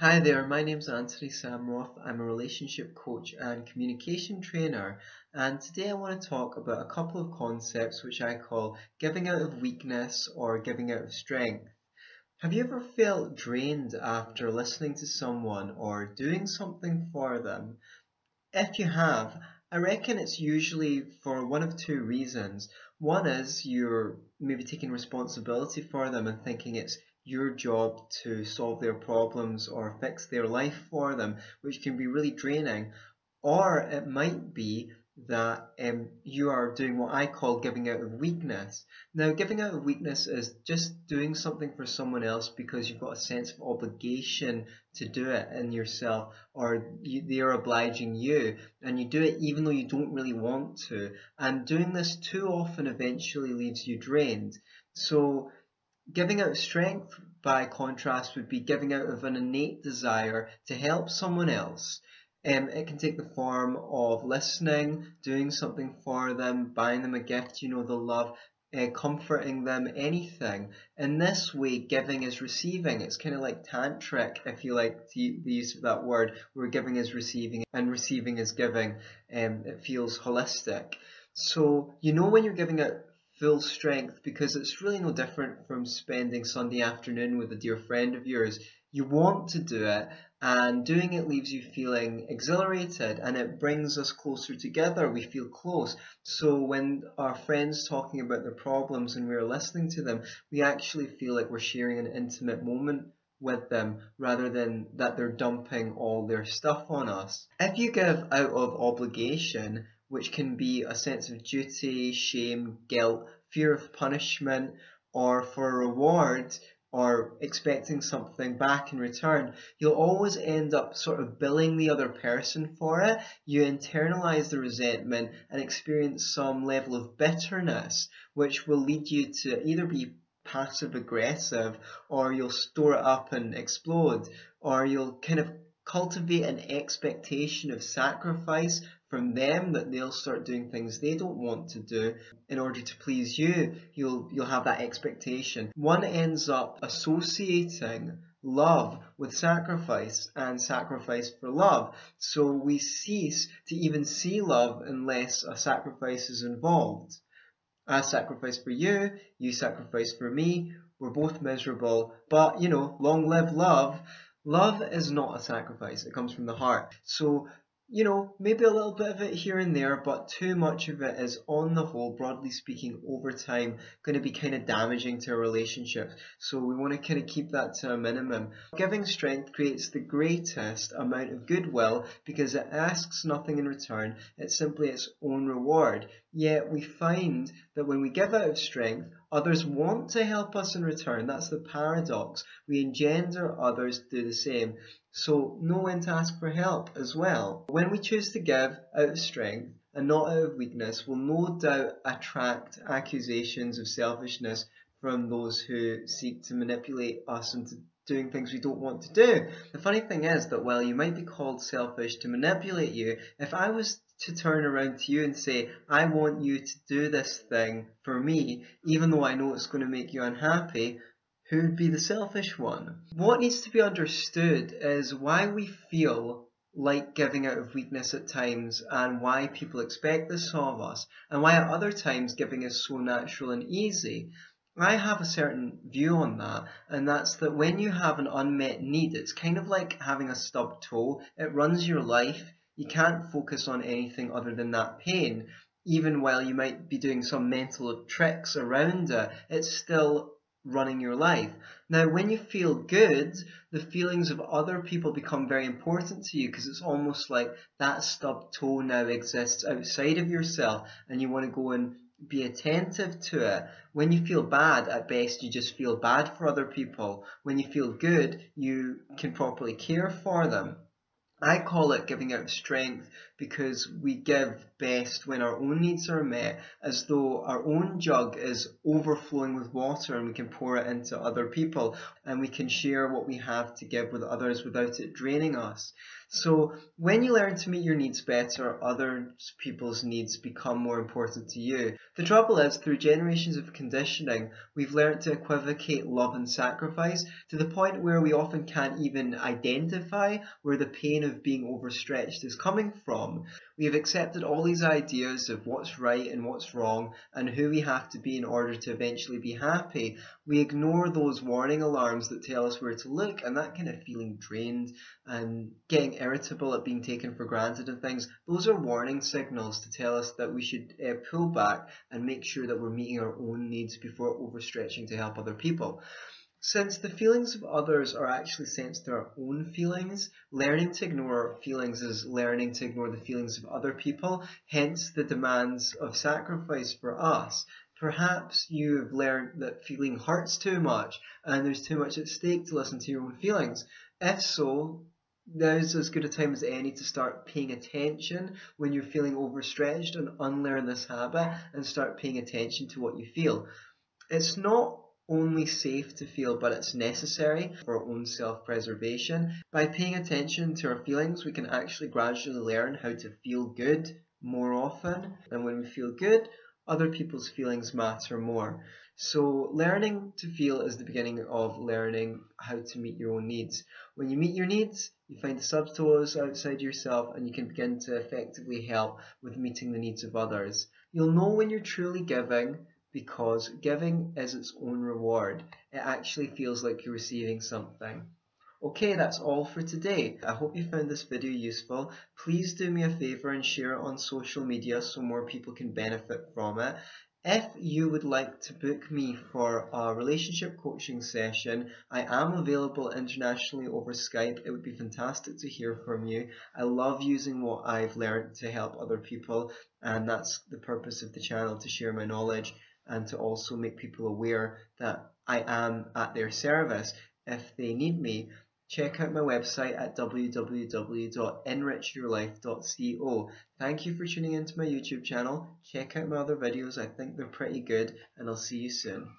Hi there, my name's Antony Sammeroff. I'm a relationship coach and communication trainer, and today I want to talk about a couple of concepts which I call giving out of weakness or giving out of strength. Have you ever felt drained after listening to someone or doing something for them? If you have, I reckon it's usually for one of two reasons. One is you're maybe taking responsibility for them and thinking it's your job to solve their problems or fix their life for them, which can be really draining. Or it might be that you are doing what I call giving out of weakness. Now, giving out of weakness is just doing something for someone else because you've got a sense of obligation to do it in yourself, or they are obliging you, and you do it even though you don't really want to. And doing this too often eventually leaves you drained. So, giving out of strength, by contrast, would be giving out of an innate desire to help someone else. It can take the form of listening, doing something for them, buying them a gift they'll love, comforting them, anything. In this way, giving is receiving. It's kind of like tantric, if you like the use of that word, where giving is receiving and receiving is giving. It feels holistic. So, when you're giving out full strength, because it's really no different from spending Sunday afternoon with a dear friend of yours. You want to do it, and doing it leaves you feeling exhilarated, and it brings us closer together. We feel close. So when our friends talking about their problems and we're listening to them, we actually feel like we're sharing an intimate moment with them rather than that they're dumping all their stuff on us. If you give out of obligation, which can be a sense of duty, shame, guilt, fear of punishment, or for a reward, or expecting something back in return, you'll always end up sort of billing the other person for it. You internalize the resentment and experience some level of bitterness, which will lead you to either be passive aggressive, or you'll store it up and explode, or you'll kind of cultivate an expectation of sacrifice from them, that they'll start doing things they don't want to do in order to please you. You'll have that expectation. One ends up associating love with sacrifice and sacrifice for love. So we cease to even see love unless a sacrifice is involved. I sacrifice for you, you sacrifice for me, we're both miserable, but long live love. Love is not a sacrifice, it comes from the heart. So, maybe a little bit of it here and there, but too much of it is, on the whole, broadly speaking, over time, going to be kind of damaging to a relationship. So we want to kind of keep that to a minimum. Giving strength creates the greatest amount of goodwill because it asks nothing in return, it's simply its own reward. Yet we find that when we give out of strength, others want to help us in return. That's the paradox. We engender others to do the same. So know when to ask for help as well. When we choose to give out of strength and not out of weakness, we'll no doubt attract accusations of selfishness from those who seek to manipulate us into doing things we don't want to do. The funny thing is that while you might be called selfish to manipulate you, if I was to turn around to you and say, I want you to do this thing for me, even though I know it's going to make you unhappy, who would be the selfish one? What needs to be understood is why we feel like giving out of weakness at times, and why people expect this of us, and why at other times giving is so natural and easy. I have a certain view on that, and that's that when you have an unmet need, it's kind of like having a stubbed toe. It runs your life. You can't focus on anything other than that pain. Even while you might be doing some mental tricks around it, it's still running your life. Now, when you feel good, the feelings of other people become very important to you, because it's almost like that stubbed toe now exists outside of yourself, and you want to go and be attentive to it. When you feel bad, at best, you just feel bad for other people. When you feel good, you can properly care for them. I call it giving out of strength because we give best when our own needs are met, as though our own jug is overflowing with water and we can pour it into other people, and we can share what we have to give with others without it draining us. So when you learn to meet your needs better, other people's needs become more important to you. The trouble is, through generations of conditioning, we've learned to equivocate love and sacrifice to the point where we often can't even identify where the pain of being overstretched is coming from. We have accepted all these ideas of what's right and what's wrong and who we have to be in order to eventually be happy. We ignore those warning alarms that tell us where to look, and that kind of feeling drained and getting irritable at being taken for granted and things, those are warning signals to tell us that we should pull back and make sure that we're meeting our own needs before overstretching to help other people. Since the feelings of others are actually sensed to our own feelings, learning to ignore our feelings is learning to ignore the feelings of other people, hence the demands of sacrifice for us. Perhaps you've learned that feeling hurts too much and there's too much at stake to listen to your own feelings. If so, now's as good a time as any to start paying attention when you're feeling overstretched and unlearn this habit and start paying attention to what you feel. It's not only safe to feel, but it's necessary for our own self-preservation. By paying attention to our feelings, we can actually gradually learn how to feel good more often. And when we feel good, other people's feelings matter more. So learning to feel is the beginning of learning how to meet your own needs. When you meet your needs, you find the subtotals outside yourself and you can begin to effectively help with meeting the needs of others. You'll know when you're truly giving because giving is its own reward. It actually feels like you're receiving something. Okay, that's all for today. I hope you found this video useful. Please do me a favor and share it on social media so more people can benefit from it. If you would like to book me for a relationship coaching session, I am available internationally over Skype. It would be fantastic to hear from you. I love using what I've learned to help other people, and that's the purpose of the channel, to share my knowledge and to also make people aware that I am at their service if they need me. Check out my website at www.enrichyourlife.co. Thank you for tuning into my YouTube channel. Check out my other videos, I think they're pretty good, and I'll see you soon.